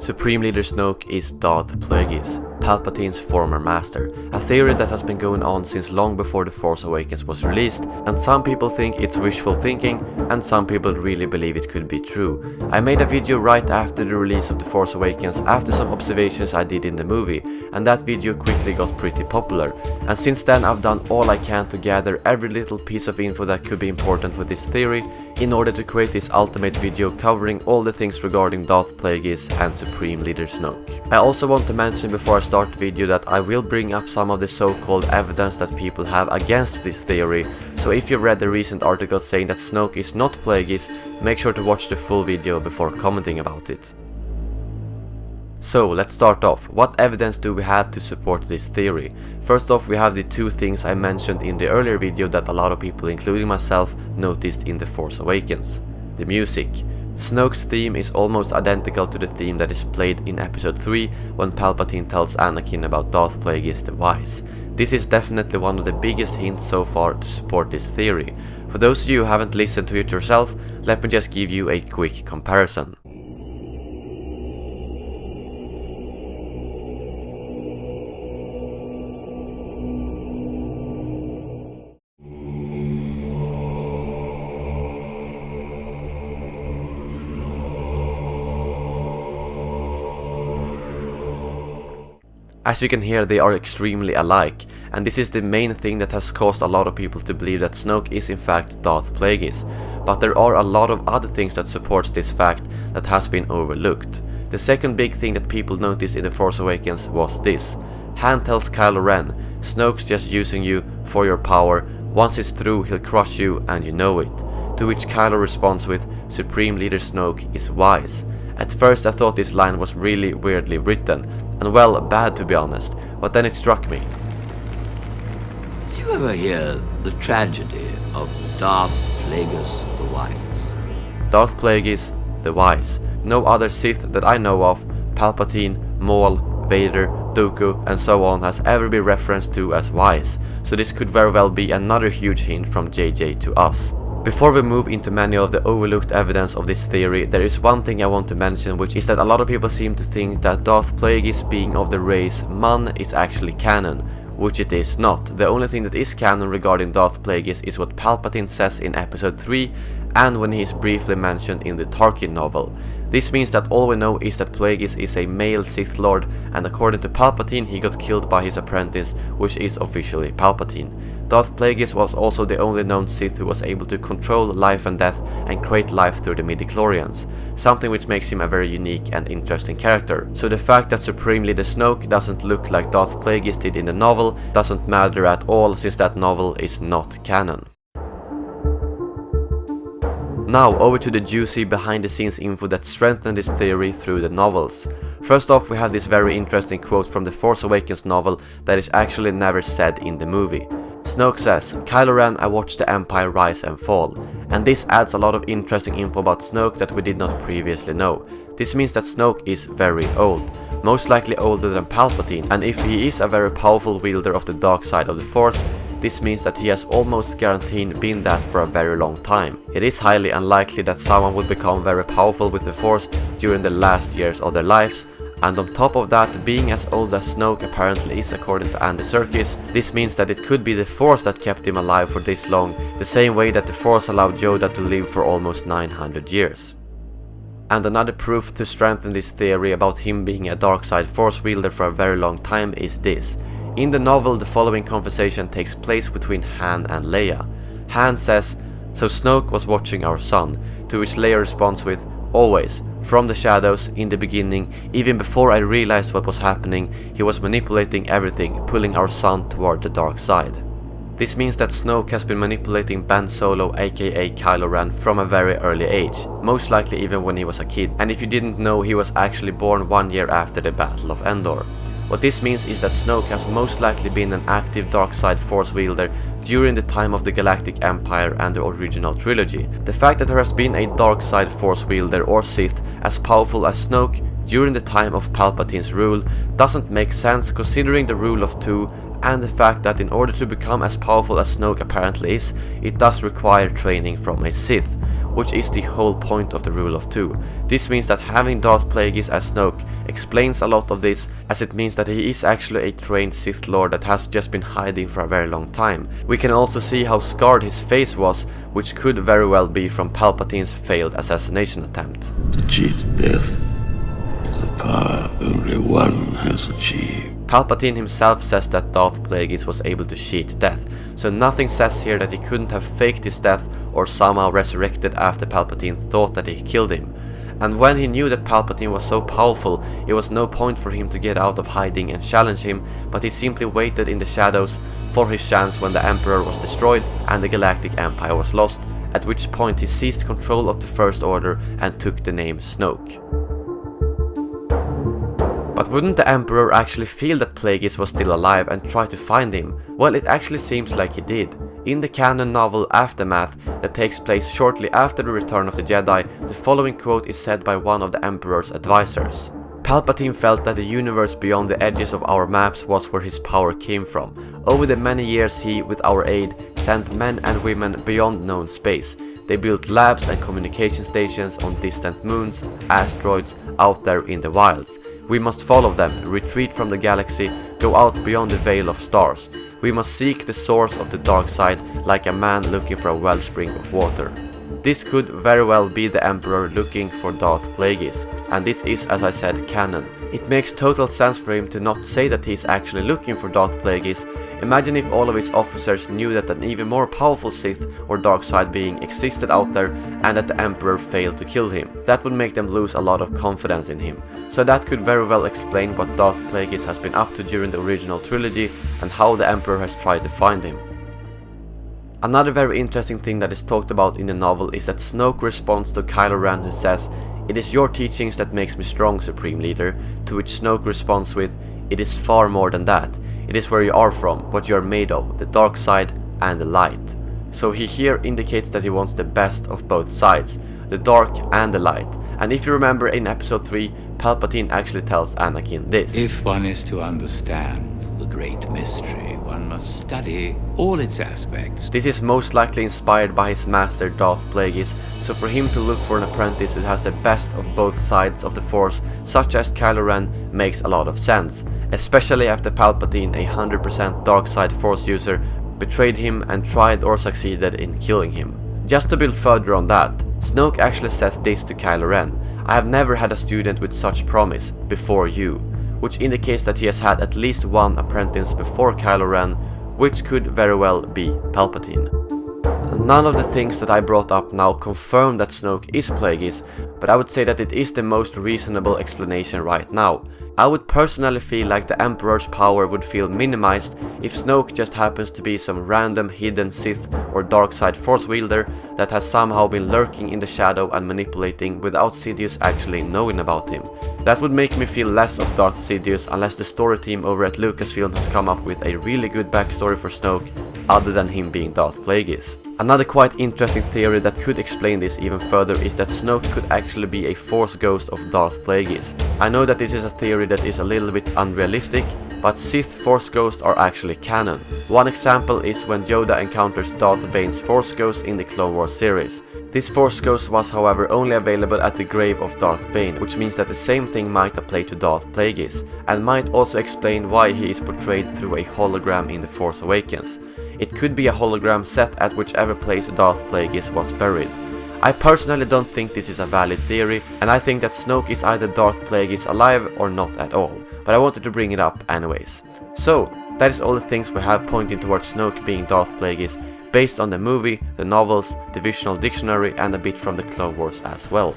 Supreme Leader Snoke is Darth Plagueis, Palpatine's former master, a theory that has been going on since long before The Force Awakens was released, and some people think it's wishful thinking, and some people really believe it could be true. I made a video right after the release of The Force Awakens after some observations I did in the movie, and that video quickly got pretty popular, and since then I've done all I can to gather every little piece of info that could be important for this theory, in order to create this ultimate video covering all the things regarding Darth Plagueis and Supreme Leader Snoke. I also want to mention before I start the video that I will bring up some of the so-called evidence that people have against this theory, so if you've read the recent articles saying that Snoke is not Plagueis, make sure to watch the full video before commenting about it. So let's start off. What evidence do we have to support this theory? First off, we have the two things I mentioned in the earlier video that a lot of people, including myself, noticed in The Force Awakens. The music. Snoke's theme is almost identical to the theme that is played in episode 3 when Palpatine tells Anakin about Darth Plagueis the Wise. This is definitely one of the biggest hints so far to support this theory. For those of you who haven't listened to it yourself, let me just give you a quick comparison. As you can hear, they are extremely alike, and this is the main thing that has caused a lot of people to believe that Snoke is in fact Darth Plagueis, but there are a lot of other things that supports this fact that has been overlooked. The second big thing that people noticed in The Force Awakens was this. Han tells Kylo Ren, "Snoke's just using you for your power, once it's through he'll crush you and you know it," to which Kylo responds with, "Supreme Leader Snoke is wise." At first I thought this line was really weirdly written, and well, bad to be honest, but then it struck me. Did you ever hear the tragedy of Darth Plagueis the Wise? Darth Plagueis the Wise. No other Sith that I know of, Palpatine, Maul, Vader, Dooku and so on, has ever been referenced to as wise, so this could very well be another huge hint from JJ to us. Before we move into many of the overlooked evidence of this theory, there is one thing I want to mention, which is that a lot of people seem to think that Darth Plagueis being of the race Man is actually canon, which it is not. The only thing that is canon regarding Darth Plagueis is what Palpatine says in episode 3 and when he is briefly mentioned in the Tarkin novel. This means that all we know is that Plagueis is a male Sith Lord, and according to Palpatine he got killed by his apprentice, which is officially Palpatine. Darth Plagueis was also the only known Sith who was able to control life and death and create life through the midichlorians, something which makes him a very unique and interesting character. So the fact that Supreme Leader Snoke doesn't look like Darth Plagueis did in the novel doesn't matter at all, since that novel is not canon. Now over to the juicy behind the scenes info that strengthened this theory through the novels. First off, we have this very interesting quote from the Force Awakens novel that is actually never said in the movie. Snoke says, "Kylo Ren, I watched the Empire rise and fall," and this adds a lot of interesting info about Snoke that we did not previously know. This means that Snoke is very old, most likely older than Palpatine, and if he is a very powerful wielder of the dark side of the Force, this means that he has almost guaranteed been that for a very long time. It is highly unlikely that someone would become very powerful with the Force during the last years of their lives, and on top of that, being as old as Snoke apparently is according to Andy Serkis, this means that it could be the Force that kept him alive for this long, the same way that the Force allowed Yoda to live for almost 900 years. And another proof to strengthen this theory about him being a dark side Force wielder for a very long time is this. In the novel, the following conversation takes place between Han and Leia. Han says, "So Snoke was watching our son," to which Leia responds with, "Always, from the shadows, in the beginning, even before I realized what was happening, he was manipulating everything, pulling our son toward the dark side." This means that Snoke has been manipulating Ben Solo aka Kylo Ren from a very early age, most likely even when he was a kid, and if you didn't know, he was actually born 1 year after the Battle of Endor. What this means is that Snoke has most likely been an active dark side Force wielder during the time of the Galactic Empire and the original trilogy. The fact that there has been a dark side Force wielder or Sith as powerful as Snoke during the time of Palpatine's rule doesn't make sense, considering the rule of two and the fact that in order to become as powerful as Snoke apparently is, it does require training from a Sith, which is the whole point of the Rule of Two. This means that having Darth Plagueis as Snoke explains a lot of this, as it means that he is actually a trained Sith Lord that has just been hiding for a very long time. We can also see how scarred his face was, which could very well be from Palpatine's failed assassination attempt. To cheat death is a power only one has achieved. Palpatine himself says that Darth Plagueis was able to cheat death, so nothing says here that he couldn't have faked his death or somehow resurrected after Palpatine thought that he killed him. And when he knew that Palpatine was so powerful, it was no point for him to get out of hiding and challenge him, but he simply waited in the shadows for his chance when the Emperor was destroyed and the Galactic Empire was lost, at which point he seized control of the First Order and took the name Snoke. But wouldn't the Emperor actually feel that Plagueis was still alive and try to find him? Well, it actually seems like he did. In the canon novel Aftermath, that takes place shortly after the Return of the Jedi, the following quote is said by one of the Emperor's advisors. Palpatine felt that the universe beyond the edges of our maps was where his power came from. Over the many years he, with our aid, sent men and women beyond known space. They built labs and communication stations on distant moons, asteroids, out there in the wilds. We must follow them, retreat from the galaxy, go out beyond the veil of stars. We must seek the source of the dark side like a man looking for a wellspring of water. This could very well be the Emperor looking for Darth Plagueis, and this is, as I said, canon. It makes total sense for him to not say that he's actually looking for Darth Plagueis. Imagine if all of his officers knew that an even more powerful Sith or dark side being existed out there and that the Emperor failed to kill him. That would make them lose a lot of confidence in him. So that could very well explain what Darth Plagueis has been up to during the original trilogy and how the Emperor has tried to find him. Another very interesting thing that is talked about in the novel is that Snoke responds to Kylo Ren, who says, "It is your teachings that makes me strong, Supreme Leader," to which Snoke responds with, "It is far more than that. It is where you are from, what you are made of, the dark side and the light." So he here indicates that he wants the best of both sides, the dark and the light. And if you remember in episode 3, Palpatine actually tells Anakin this: "If one is to understand the great mystery, one must study all its aspects." This is most likely inspired by his master Darth Plagueis, so for him to look for an apprentice who has the best of both sides of the Force, such as Kylo Ren, makes a lot of sense, especially after Palpatine, a 100% dark side Force user, betrayed him and tried or succeeded in killing him. Just to build further on that, Snoke actually says this to Kylo Ren: "I have never had a student with such promise before you," which indicates that he has had at least one apprentice before Kylo Ren, which could very well be Palpatine. None of the things that I brought up now confirm that Snoke is Plagueis, but I would say that it is the most reasonable explanation right now. I would personally feel like the Emperor's power would feel minimized if Snoke just happens to be some random hidden Sith or dark side Force wielder that has somehow been lurking in the shadow and manipulating without Sidious actually knowing about him. That would make me feel less of Darth Sidious unless the story team over at Lucasfilm has come up with a really good backstory for Snoke other than him being Darth Plagueis. Another quite interesting theory that could explain this even further is that Snoke could actually be a Force ghost of Darth Plagueis. I know that this is a theory that is a little bit unrealistic, but Sith Force ghosts are actually canon. One example is when Yoda encounters Darth Bane's Force ghost in the Clone Wars series. This Force ghost was however only available at the grave of Darth Bane, which means that the same thing might apply to Darth Plagueis, and might also explain why he is portrayed through a hologram in The Force Awakens. It could be a hologram set at whichever place Darth Plagueis was buried. I personally don't think this is a valid theory, and I think that Snoke is either Darth Plagueis alive or not at all, but I wanted to bring it up anyways. So, that is all the things we have pointing towards Snoke being Darth Plagueis, based on the movie, the novels, the visual dictionary and a bit from the Clone Wars as well.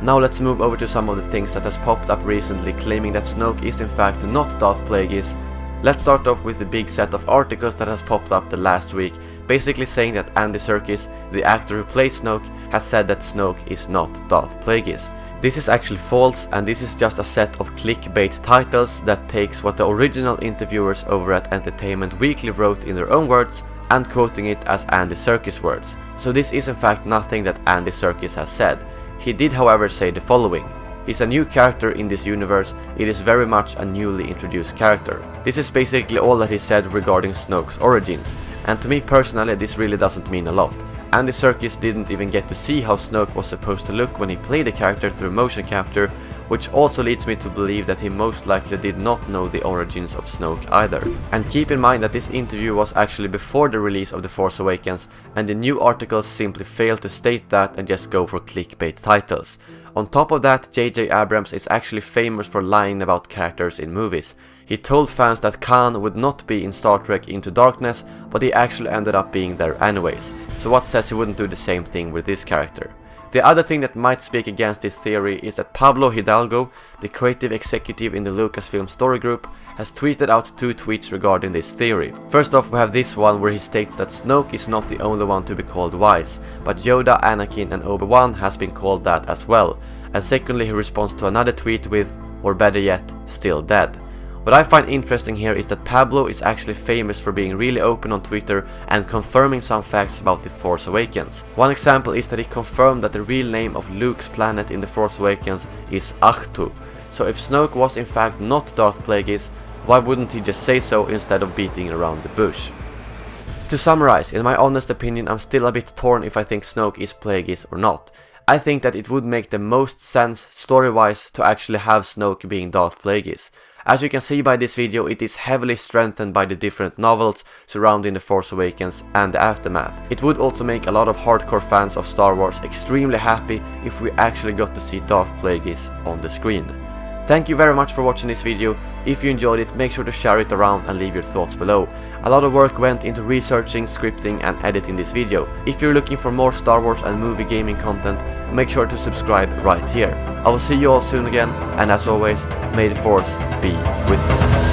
Now let's move over to some of the things that has popped up recently claiming that Snoke is in fact not Darth Plagueis. Let's start off with the big set of articles that has popped up the last week, basically saying that Andy Serkis, the actor who plays Snoke, has said that Snoke is not Darth Plagueis. This is actually false, and this is just a set of clickbait titles that takes what the original interviewers over at Entertainment Weekly wrote in their own words and quoting it as Andy Serkis words. So this is in fact nothing that Andy Serkis has said. He did however say the following: is a new character in this universe, it is very much a newly introduced character. This is basically all that he said regarding Snokes Origins, and to me personally this really doesn't mean a lot. Andy Serkis didn't even get to see how Snoke was supposed to look when he played the character through motion capture, which also leads me to believe that he most likely did not know the origins of Snoke either. And keep in mind that this interview was actually before the release of The Force Awakens, and the new articles simply fail to state that and just go for clickbait titles. On top of that, J.J. Abrams is actually famous for lying about characters in movies. He told fans that Khan would not be in Star Trek Into Darkness, but he actually ended up being there anyways. So what says he wouldn't do the same thing with this character? The other thing that might speak against this theory is that Pablo Hidalgo, the creative executive in the Lucasfilm story group, has tweeted out 2 tweets regarding this theory. First off, we have this one where he states that Snoke is not the only one to be called wise, but Yoda, Anakin and Obi-Wan has been called that as well. And secondly, he responds to another tweet with, or better yet, still dead. What I find interesting here is that Pablo is actually famous for being really open on Twitter and confirming some facts about The Force Awakens. One example is that he confirmed that the real name of Luke's planet in The Force Awakens is Ahtu. So if Snoke was in fact not Darth Plagueis, why wouldn't he just say so instead of beating around the bush? To summarize, in my honest opinion, I'm still a bit torn if I think Snoke is Plagueis or not. I think that it would make the most sense story-wise to actually have Snoke being Darth Plagueis. As you can see by this video, it is heavily strengthened by the different novels surrounding The Force Awakens and the aftermath. It would also make a lot of hardcore fans of Star Wars extremely happy if we actually got to see Darth Plagueis on the screen. Thank you very much for watching this video. If you enjoyed it, make sure to share it around and leave your thoughts below. A lot of work went into researching, scripting and editing this video. If you're looking for more Star Wars and movie gaming content, make sure to subscribe right here. I will see you all soon again, and as always, may the Force be with you.